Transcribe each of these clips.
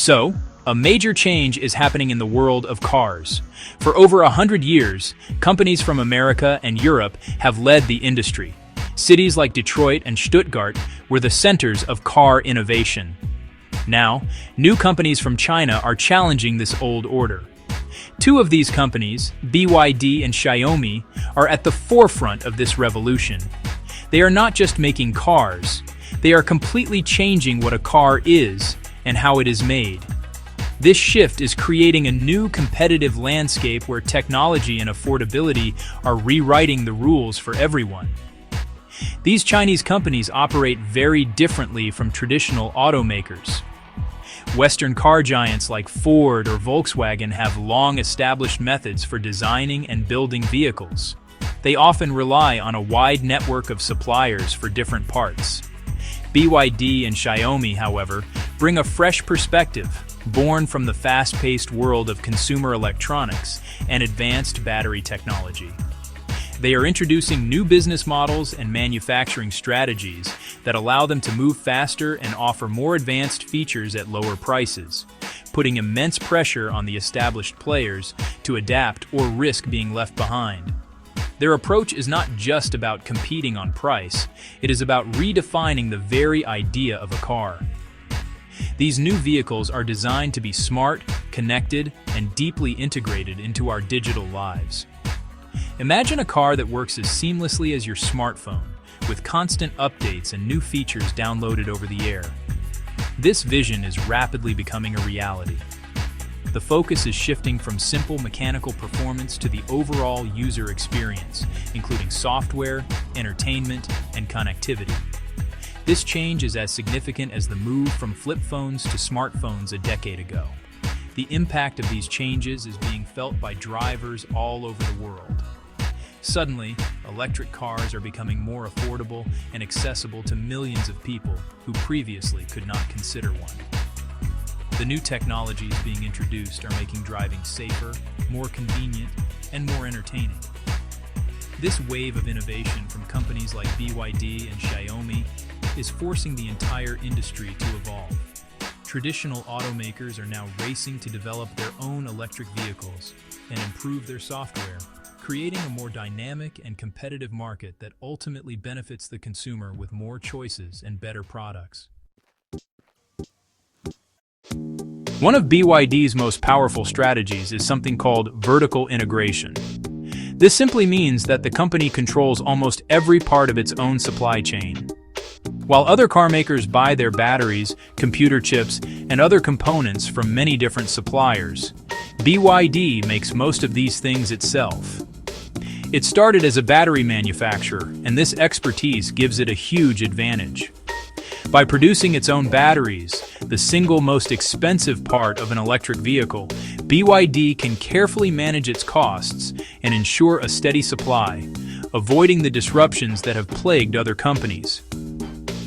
So, a major change is happening in the world of cars. For over 100 years, companies from America and Europe have led the industry. Cities like Detroit and Stuttgart were the centers of car innovation. Now, new companies from China are challenging this old order. Two of these companies, BYD and Xiaomi, are at the forefront of this revolution. They are not just making cars, they are completely changing what a car is and how it is made. This shift is creating a new competitive landscape where technology and affordability are rewriting the rules for everyone. These Chinese companies operate very differently from traditional automakers. Western car giants like Ford or Volkswagen have long-established methods for designing and building vehicles. They often rely on a wide network of suppliers for different parts. BYD and Xiaomi, however, bring a fresh perspective, born from the fast-paced world of consumer electronics and advanced battery technology. They are introducing new business models and manufacturing strategies that allow them to move faster and offer more advanced features at lower prices, putting immense pressure on the established players to adapt or risk being left behind. Their approach is not just about competing on price, it is about redefining the very idea of a car. These new vehicles are designed to be smart, connected, and deeply integrated into our digital lives. Imagine a car that works as seamlessly as your smartphone, with constant updates and new features downloaded over the air. This vision is rapidly becoming a reality. The focus is shifting from simple mechanical performance to the overall user experience, including software, entertainment, and connectivity. This change is as significant as the move from flip phones to smartphones a decade ago. The impact of these changes is being felt by drivers all over the world. Suddenly, electric cars are becoming more affordable and accessible to millions of people who previously could not consider one. The new technologies being introduced are making driving safer, more convenient, and more entertaining. This wave of innovation from companies like BYD and Xiaomi is forcing the entire industry to evolve. Traditional automakers are now racing to develop their own electric vehicles and improve their software, creating a more dynamic and competitive market that ultimately benefits the consumer with more choices and better products. One of BYD's most powerful strategies is something called vertical integration. This simply means that the company controls almost every part of its own supply chain. While other car makers buy their batteries, computer chips, and other components from many different suppliers, BYD makes most of these things itself. It started as a battery manufacturer, and this expertise gives it a huge advantage. By producing its own batteries, the single most expensive part of an electric vehicle, BYD can carefully manage its costs and ensure a steady supply, avoiding the disruptions that have plagued other companies.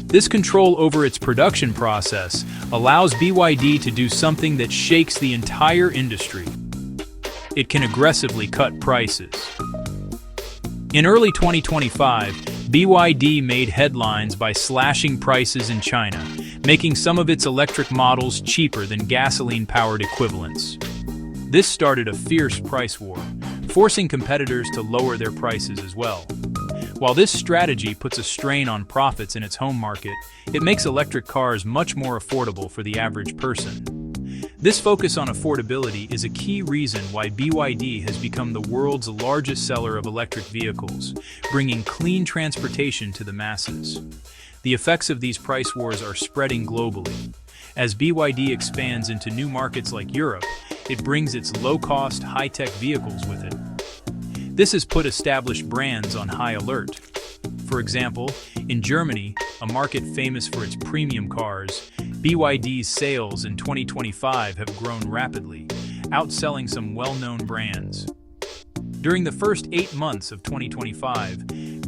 This control over its production process allows BYD to do something that shakes the entire industry. It can aggressively cut prices. In early 2025, BYD made headlines by slashing prices in China, making some of its electric models cheaper than gasoline-powered equivalents. This started a fierce price war, forcing competitors to lower their prices as well. While this strategy puts a strain on profits in its home market, it makes electric cars much more affordable for the average person. This focus on affordability is a key reason why BYD has become the world's largest seller of electric vehicles, bringing clean transportation to the masses. The effects of these price wars are spreading globally. As BYD expands into new markets like Europe, it brings its low-cost, high-tech vehicles with it. This has put established brands on high alert. For example, in Germany, a market famous for its premium cars, BYD's sales in 2025 have grown rapidly, outselling some well-known brands. During the first 8 months of 2025,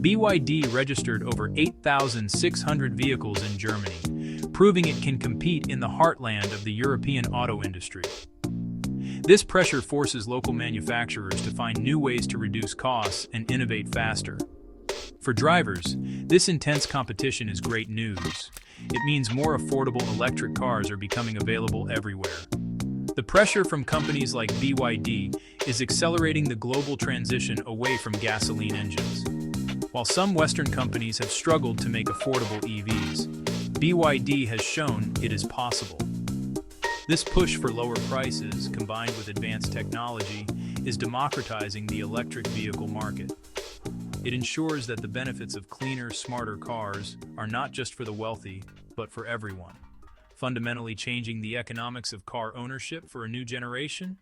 BYD registered over 8,600 vehicles in Germany, proving it can compete in the heartland of the European auto industry. This pressure forces local manufacturers to find new ways to reduce costs and innovate faster. For drivers, this intense competition is great news. It means more affordable electric cars are becoming available everywhere. The pressure from companies like BYD is accelerating the global transition away from gasoline engines. While some Western companies have struggled to make affordable EVs, BYD has shown it is possible. This push for lower prices, combined with advanced technology, is democratizing the electric vehicle market. It ensures that the benefits of cleaner, smarter cars are not just for the wealthy, but for everyone, fundamentally changing the economics of car ownership for a new generation.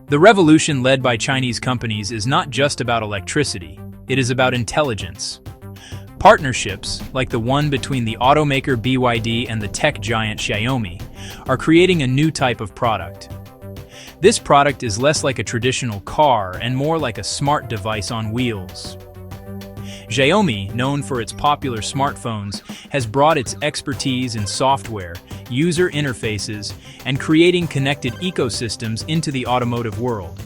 The revolution led by Chinese companies is not just about electricity, it is about intelligence. Partnerships, like the one between the automaker BYD and the tech giant Xiaomi, are creating a new type of product. This product is less like a traditional car and more like a smart device on wheels. Xiaomi, known for its popular smartphones, has brought its expertise in software, user interfaces, and creating connected ecosystems into the automotive world.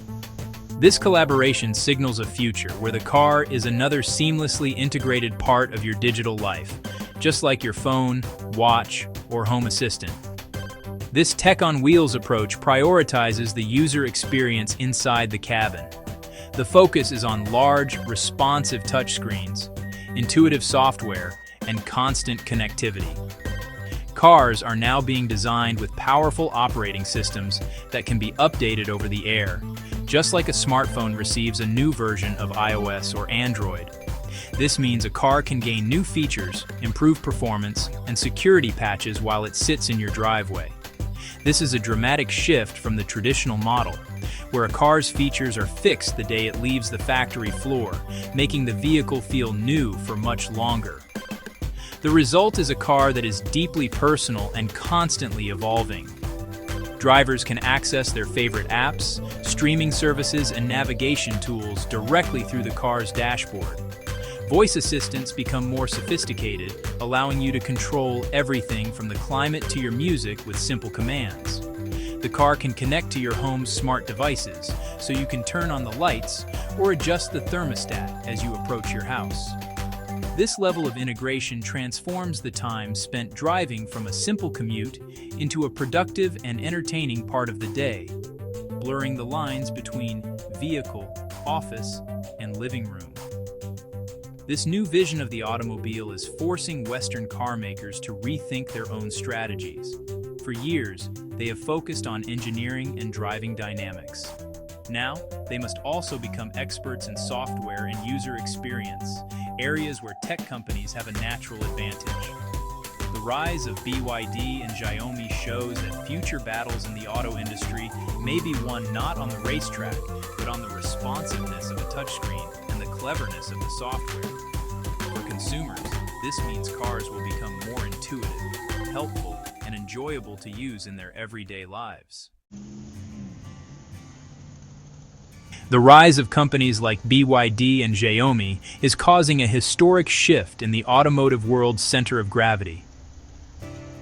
This collaboration signals a future where the car is another seamlessly integrated part of your digital life, just like your phone, watch, or home assistant. This tech-on-wheels approach prioritizes the user experience inside the cabin. The focus is on large, responsive touchscreens, intuitive software, and constant connectivity. Cars are now being designed with powerful operating systems that can be updated over the air, just like a smartphone receives a new version of iOS or Android. This means a car can gain new features, improve performance, and security patches while it sits in your driveway. This is a dramatic shift from the traditional model, where a car's features are fixed the day it leaves the factory floor, making the vehicle feel new for much longer. The result is a car that is deeply personal and constantly evolving. Drivers can access their favorite apps, streaming services, and navigation tools directly through the car's dashboard. Voice assistants become more sophisticated, allowing you to control everything from the climate to your music with simple commands. The car can connect to your home's smart devices, so you can turn on the lights or adjust the thermostat as you approach your house. This level of integration transforms the time spent driving from a simple commute into a productive and entertaining part of the day, blurring the lines between vehicle, office, and living room. This new vision of the automobile is forcing Western car makers to rethink their own strategies. For years, they have focused on engineering and driving dynamics. Now, they must also become experts in software and user experience, areas where tech companies have a natural advantage. The rise of BYD and Xiaomi shows that future battles in the auto industry may be won not on the racetrack, but on the responsiveness of a touchscreen and the cleverness of the software. For consumers, this means cars will become more intuitive, helpful, and enjoyable to use in their everyday lives. The rise of companies like BYD and Xiaomi is causing a historic shift in the automotive world's center of gravity.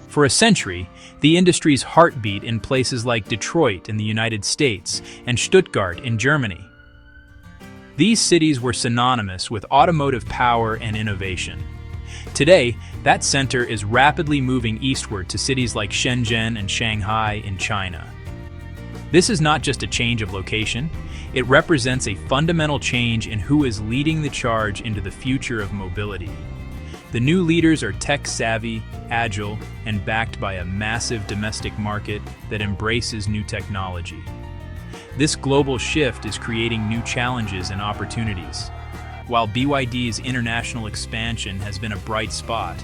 For a century, the industry's heartbeat in places like Detroit in the United States and Stuttgart in Germany. These cities were synonymous with automotive power and innovation. Today, that center is rapidly moving eastward to cities like Shenzhen and Shanghai in China. This is not just a change of location, it represents a fundamental change in who is leading the charge into the future of mobility. The new leaders are tech-savvy, agile, and backed by a massive domestic market that embraces new technology. This global shift is creating new challenges and opportunities. While BYD's international expansion has been a bright spot,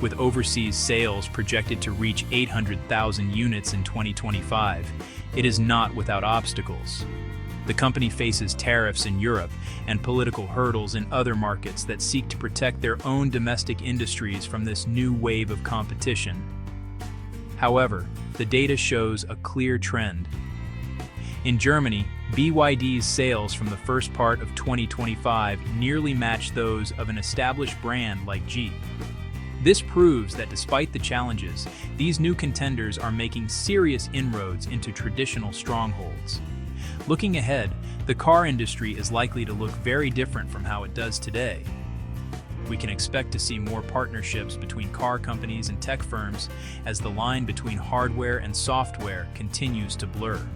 with overseas sales projected to reach 800,000 units in 2025, it is not without obstacles. The company faces tariffs in Europe and political hurdles in other markets that seek to protect their own domestic industries from this new wave of competition. However, the data shows a clear trend. In Germany, BYD's sales from the first part of 2025 nearly match those of an established brand like Jeep. This proves that despite the challenges, these new contenders are making serious inroads into traditional strongholds. Looking ahead, the car industry is likely to look very different from how it does today. We can expect to see more partnerships between car companies and tech firms as the line between hardware and software continues to blur.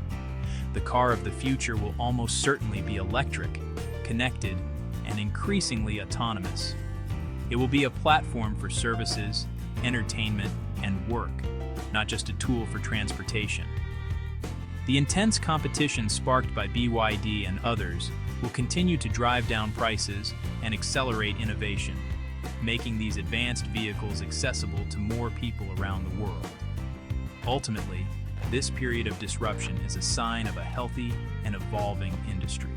The car of the future will almost certainly be electric, connected, and increasingly autonomous. It will be a platform for services, entertainment, and work, not just a tool for transportation. The intense competition sparked by BYD and others will continue to drive down prices and accelerate innovation, making these advanced vehicles accessible to more people around the world. Ultimately, this period of disruption is a sign of a healthy and evolving industry.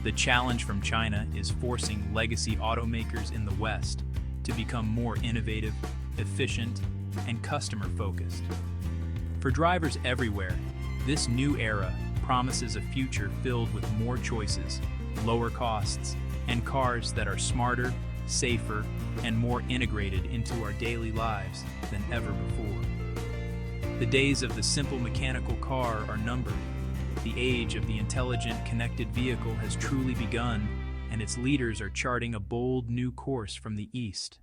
The challenge from China is forcing legacy automakers in the West to become more innovative, efficient, and customer-focused. For drivers everywhere, this new era promises a future filled with more choices, lower costs, and cars that are smarter, safer, and more integrated into our daily lives than ever before. The days of the simple mechanical car are numbered. The age of the intelligent, connected vehicle has truly begun, and its leaders are charting a bold new course from the East.